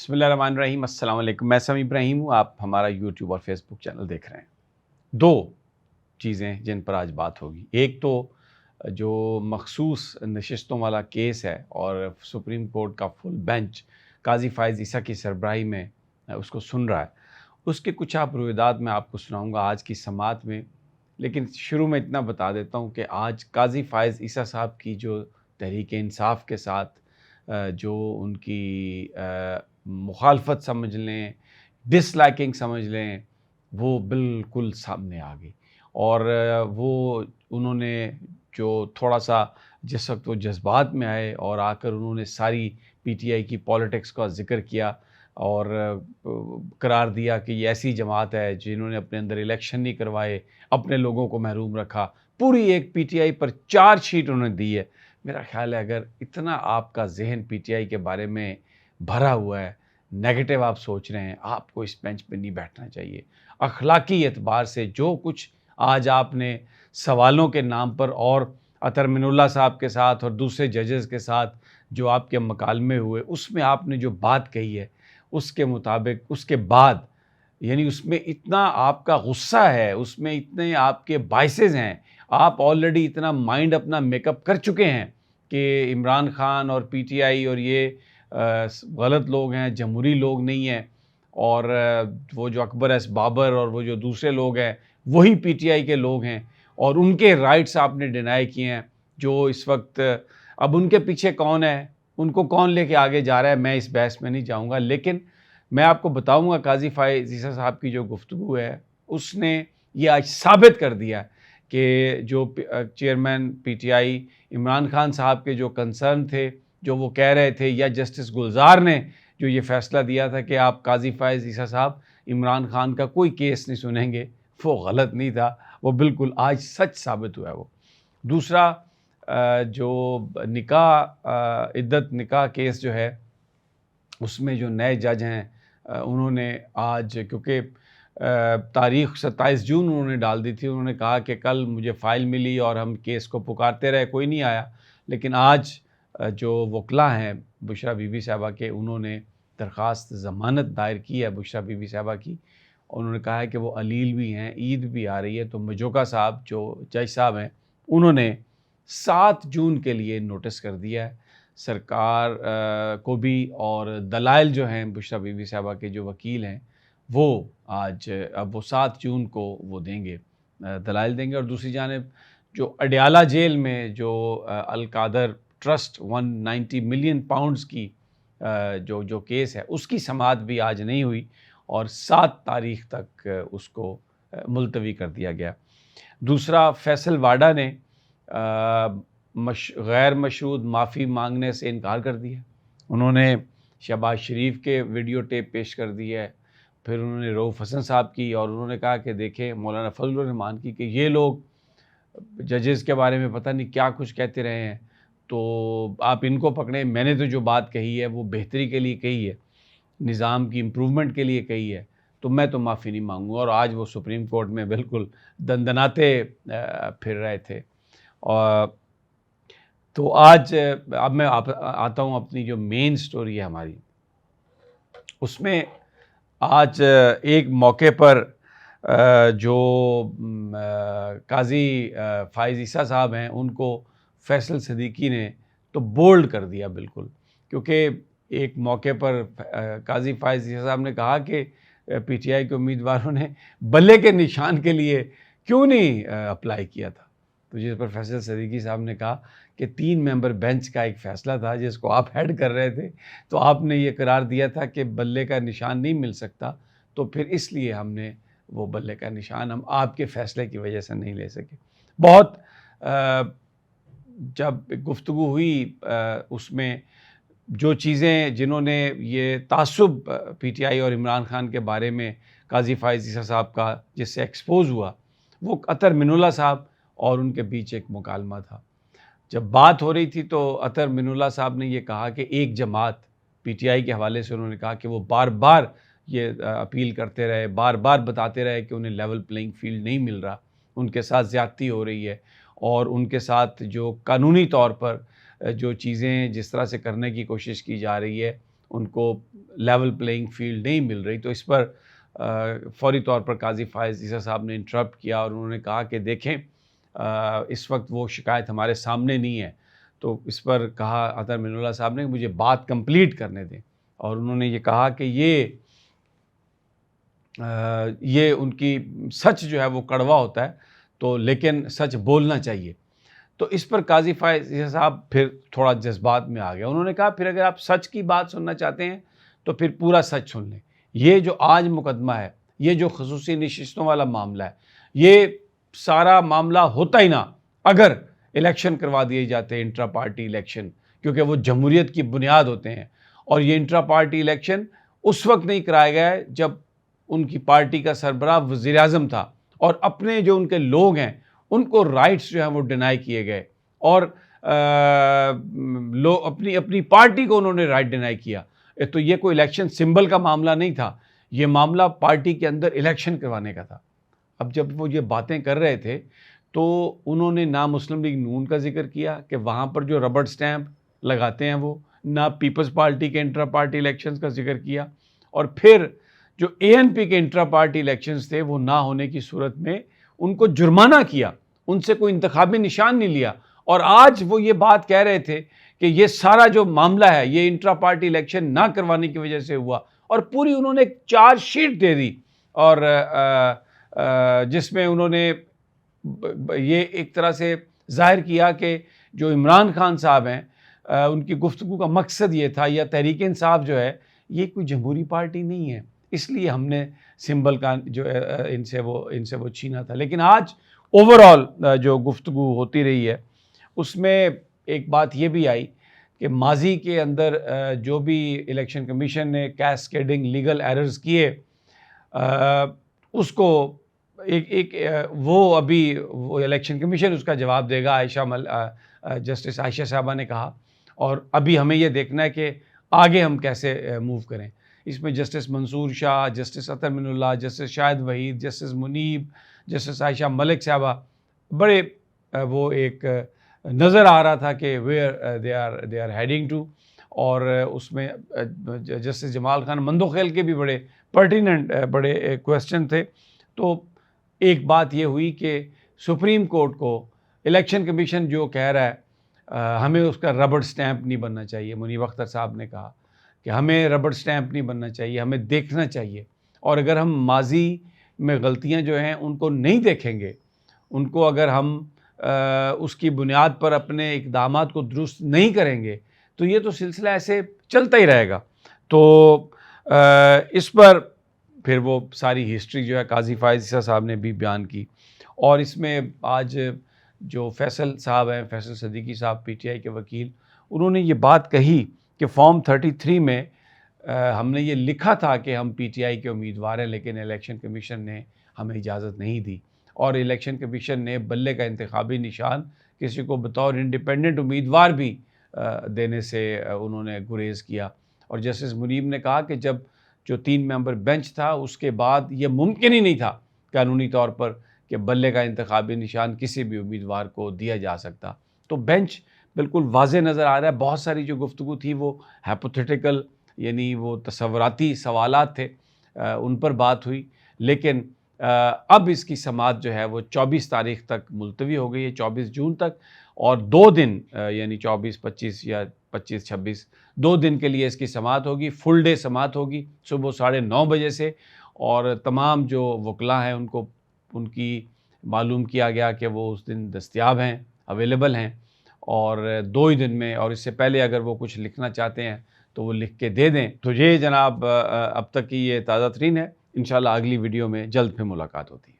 बिस्मिल्लाहिर्रहमानिर्रहीम, अस्सलाम वालेकुम। मैं समी इब्राहिम हूँ। आप हमारा यूट्यूब और फेसबुक चैनल देख रहे हैं। दो चीज़ें जिन पर आज बात होगी, एक तो जो मखसूस नशिस्तों वाला केस है और सुप्रीम कोर्ट का फुल बेंच काज़ी फ़ाइज़ ईसा की सरबराही में उसको सुन रहा है, उसके कुछ आप रुएदाद मैं आपको सुनाऊँगा आज की समाअत में। लेकिन शुरू में इतना बता देता हूँ कि आज काज़ी फ़ाइज़ ईसा साहब की जो तहरीक-ए-इंसाफ़ के साथ जो उनकी मुखालफत समझ लें, डिसलाइकिंग समझ लें, वो बिल्कुल सामने आ गई। और वो उन्होंने जो थोड़ा-सा जिस वक़्त वो जज़्बात में आए और आकर उन्होंने सारी पीटीआई की पॉलिटिक्स का ज़िक्र किया और करार दिया कि ये ऐसी जमात है जिन्होंने अपने अंदर इलेक्शन नहीं करवाए, अपने लोगों को महरूम रखा। पूरी एक पीटीआई पर चार्जशीट उन्होंने दी है। मेरा ख़्याल है अगर इतना आपका ज़हन पीटीआई के बारे में भरा हुआ है, नेगेटिव आप सोच रहे हैं, आपको इस बेंच पे नहीं बैठना चाहिए। अखलाकी एतबार से जो कुछ आज आपने सवालों के नाम पर और अतर मिनुल्लाह साहब के साथ और दूसरे जजेस के साथ जो आपके मकालमे हुए, उसमें आपने जो बात कही है, उसके मुताबिक उसके बाद यानी उसमें इतना आपका गुस्सा है, उसमें इतने आपके बायसेस हैं, आप ऑलरेडी इतना माइंड अपना मेकअप कर चुके हैं कि इमरान खान और पीटीआई और ये गलत लोग हैं, जमहूरी लोग नहीं हैं और वो जो अकबर एस बाबर और वो जो दूसरे लोग हैं, वही पीटीआई के लोग हैं और उनके राइट्स आपने डिनाई किए हैं। जो इस वक़्त अब उनके पीछे कौन है, उनको कौन लेके आगे जा रहा है, मैं इस बहस में नहीं जाऊँगा। लेकिन मैं आपको बताऊँगा काज़ी फ़ाइज़ ईसा साहब की जो गुफ्तगू है, उसने ये आज साबित कर दिया कि जो चेयरमैन पीटीआई इमरान खान साहब के जो कंसर्न थे, जो वो कह रहे थे या जस्टिस गुलज़ार ने जो ये फ़ैसला दिया था कि आप काज़ी फ़ाइज़ ईसा साहब इमरान खान का कोई केस नहीं सुनेंगे, वो गलत नहीं था, वो बिल्कुल आज सच साबित हुआ है वो। दूसरा जो निकाह इद्दत निकाह केस जो है, उसमें जो नए जज हैं उन्होंने आज क्योंकि तारीख़ 27 जून उन्होंने डाल दी थी, उन्होंने कहा कि कल मुझे फ़ाइल मिली और हम केस को पुकारते रहे, कोई नहीं आया। लेकिन आज जो वकला हैं बुशरा बीबी साहिबा के, उन्होंने दरख्वास्त ज़मानत दायर की है बुशरा बीबी साहिबा की। उन्होंने कहा है कि वो अलील भी हैं, ईद भी आ रही है, तो मजोका साहब जो जज साहब हैं, उन्होंने 7 जून के लिए नोटिस कर दिया है सरकार को भी। और दलाइल जो हैं बुशरा बीबी साहिबा के जो वकील हैं, वो आज अब वो 7 जून को वो देंगे, दलाइल देंगे। और दूसरी जानिब जो अडयाला जेल में जो अल कादर ट्रस्ट 190 मिलियन पाउंड्स की जो केस है, उसकी समाअत भी आज नहीं हुई और 7 तारीख़ तक उसको मुलतवी कर दिया गया। दूसरा, फैसल वाडा ने गैर मशरूत माफ़ी मांगने से इनकार कर दिया। उन्होंने शहबाज शरीफ के वीडियो टेप पेश कर दिया है, फिर उन्होंने रऊफ़ हसन साहब की और उन्होंने कहा कि देखें मौलाना फजलुर रहमान की कि ये लोग जजेस के बारे में पता नहीं क्या कुछ कहते रहे हैं, तो आप इनको पकड़ें, मैंने तो जो बात कही है वो बेहतरी के लिए कही है, निज़ाम की इम्प्रूवमेंट के लिए कही है, तो मैं तो माफ़ी नहीं मांगूँगा। और आज वो सुप्रीम कोर्ट में बिल्कुल दंदनाते फिर रहे थे। और तो आज अब मैं आता हूँ अपनी जो मेन स्टोरी है हमारी, उसमें आज एक मौके पर जो काज़ी फ़ाइज़ ईसा साहब हैं, उनको फैसल सिद्दीकी ने तो बोल्ड कर दिया बिल्कुल। क्योंकि एक मौके पर काज़ी फ़ाइज़ ईसा साहब ने कहा कि पीटीआई के उम्मीदवारों ने बल्ले के निशान के लिए क्यों नहीं अप्लाई किया था। तो जिस पर फैसल सिद्दीकी साहब ने कहा कि 3 मेंबर बेंच का एक फ़ैसला था जिसको आप हेड कर रहे थे, तो आपने ये करार दिया था कि बल्ले का निशान नहीं मिल सकता, तो फिर इसलिए हमने वो बल्ले का निशान हम आपके फ़ैसले की वजह से नहीं ले सके। बहुत जब गुफ्तगू हुई उसमें जो चीज़ें जिन्होंने ये तासुब पीटीआई और इमरान खान के बारे में काज़ी फ़ाइज़ ईसा साहब का जिससे एक्सपोज़ हुआ, वो अतर मिनुल्लाह साहब और उनके बीच एक मुकालमा था। जब बात हो रही थी तो अतर मिनुल्लाह साहब ने ये कहा कि एक जमात पीटीआई के हवाले से उन्होंने कहा कि वो बार-बार ये अपील करते रहे, बार-बार बताते रहे कि उन्हें लेवल प्लेइंग फ़ील्ड नहीं मिल रहा, उनके साथ ज़्यादती हो रही है और उनके साथ जो कानूनी तौर पर जो चीज़ें जिस तरह से करने की कोशिश की जा रही है, उनको लेवल प्लेइंग फील्ड नहीं मिल रही। तो इस पर फौरी तौर पर काजी फ़ाइज़ ईसा साहब ने इंटरप्ट किया और उन्होंने कहा कि देखें इस वक्त वो शिकायत हमारे सामने नहीं है। तो इस पर कहा अतर मिनुल्लाह साहब ने कि मुझे बात कंप्लीट करने दें, और उन्होंने ये कहा कि ये उनकी सच जो है वो कड़वा होता है, तो लेकिन सच बोलना चाहिए। तो इस पर काजी फ़ाइज़ ईसा साहब फिर थोड़ा जज्बात में आ गए। उन्होंने कहा फिर अगर आप सच की बात सुनना चाहते हैं तो फिर पूरा सच सुन लें। ये जो आज मुकदमा है, ये जो ख़ुसूसी नशिस्तों वाला मामला है, ये सारा मामला होता ही ना अगर इलेक्शन करवा दिए जाते, इंट्रा पार्टी इलेक्शन, क्योंकि वो जमहूरियत की बुनियाद होते हैं। और ये इंट्रा पार्टी इलेक्शन उस वक्त नहीं कराया गया है जब उनकी पार्टी का सरबराह वज़ीर-ए-आज़म था और अपने जो उनके लोग हैं उनको राइट्स जो हैं वो डिनाई किए गए, और लोग अपनी अपनी पार्टी को उन्होंने राइट डिनाई किया। तो ये कोई इलेक्शन सिंबल का मामला नहीं था, ये मामला पार्टी के अंदर इलेक्शन करवाने का था। अब जब वो ये बातें कर रहे थे तो उन्होंने ना मुस्लिम लीग नून का जिक्र किया कि वहाँ पर जो रबड़ स्टैंप लगाते हैं वो, ना पीपल्स पार्टी के इंट्रा पार्टी इलेक्शंस का जिक्र किया, और फिर जो एएनपी के इंट्रा पार्टी इलेक्शंस थे वो ना होने की सूरत में उनको जुर्माना किया, उनसे कोई इंतखाबी निशान नहीं लिया। और आज वो ये बात कह रहे थे कि ये सारा जो मामला है ये इंट्रा पार्टी इलेक्शन ना करवाने की वजह से हुआ, और पूरी उन्होंने एक चार्जशीट दे दी, और जिसमें उन्होंने ये एक तरह से ज़ाहिर किया कि जो इमरान खान साहब हैं उनकी गुफ्तगू का मकसद ये था, या तहरीक इंसाफ जो है ये कोई जमहूरी पार्टी नहीं है, इसलिए हमने सिंबल का जो इनसे वो छीना था। लेकिन आज ओवरऑल जो गुफ्तगू होती रही है उसमें एक बात ये भी आई कि माजी के अंदर जो भी इलेक्शन कमीशन ने कैस्केडिंग लीगल एरर्स किए उसको वो अभी वो इलेक्शन कमीशन उसका जवाब देगा, जस्टिस आयशा साहबा ने कहा। और अभी हमें ये देखना है कि आगे हम कैसे मूव करें। इसमें justice Mansoor Shah, justice Athar Minallah, justice Shahid Waheed, justice Muneeb, justice Ayesha Malik साहबा बड़े वो एक नज़र आ रहा था कि where they are heading to. और उसमें जस्टिस जमाल खान मंदोखेल के भी बड़े पर्टिनेंट बड़े क्वेश्चन थे। तो एक बात ये हुई कि सुप्रीम कोर्ट को इलेक्शन कमीशन जो कह रहा है हमें उसका रबड़ स्टैंप नहीं बनना चाहिए। मुनीब अख्तर साहब ने कहा कि हमें रबड़ स्टैंप नहीं बनना चाहिए, हमें देखना चाहिए। और अगर हम माजी में गलतियां जो हैं उनको नहीं देखेंगे, उनको अगर हम उसकी बुनियाद पर अपने इक़दामात को दुरुस्त नहीं करेंगे तो ये तो सिलसिला ऐसे चलता ही रहेगा। तो इस पर फिर वो सारी हिस्ट्री जो है काजी फ़ाइज़ ईसा साहब ने भी बयान की। और इसमें आज जो फैसल साहब हैं, फैसल सदीकी साहब पीटीआई के वकील, उन्होंने ये बात कही कि फॉर्म 33 में हमने ये लिखा था कि हम पीटीआई के उम्मीदवार हैं, लेकिन इलेक्शन कमीशन ने हमें इजाज़त नहीं दी, और इलेक्शन कमीशन ने बल्ले का इंतखाबी निशान किसी को बतौर इंडिपेंडेंट उम्मीदवार भी देने से उन्होंने गुरेज़ किया। और जस्टिस मुनीब ने कहा कि जब जो 3 मेंबर बेंच था उसके बाद ये मुमकिन ही नहीं था कानूनी तौर पर कि बल्ले का इंतखाबी निशान किसी भी उम्मीदवार को दिया जा सकता। तो बेंच बिल्कुल वाज़ेह नज़र आ रहा है। बहुत सारी जो गुफ्तगू थी वो हाइपोथेटिकल यानी वो तसव्वुराती सवालात थे, उन पर बात हुई। लेकिन अब इसकी समाअत जो है वो 24 तारीख़ तक मुलतवी हो गई है, 24 जून तक। और 2 दिन यानी 24-25 या 25-26 2 दिन के लिए इसकी समाअत होगी। फुल डे समाअत होगी सुबह 9:30 बजे से, और तमाम जो वकला हैं उनको उनकी मालूम किया गया कि वो उस दिन दस्तयाब हैं, अवेलेबल हैं, और 2 ही दिन में, और इससे पहले अगर वो कुछ लिखना चाहते हैं तो वो लिख के दे दें। तो ये जनाब अब तक की ये ताज़ा तरीन है। इंशाल्लाह अगली वीडियो में जल्द फिर मुलाकात होती है।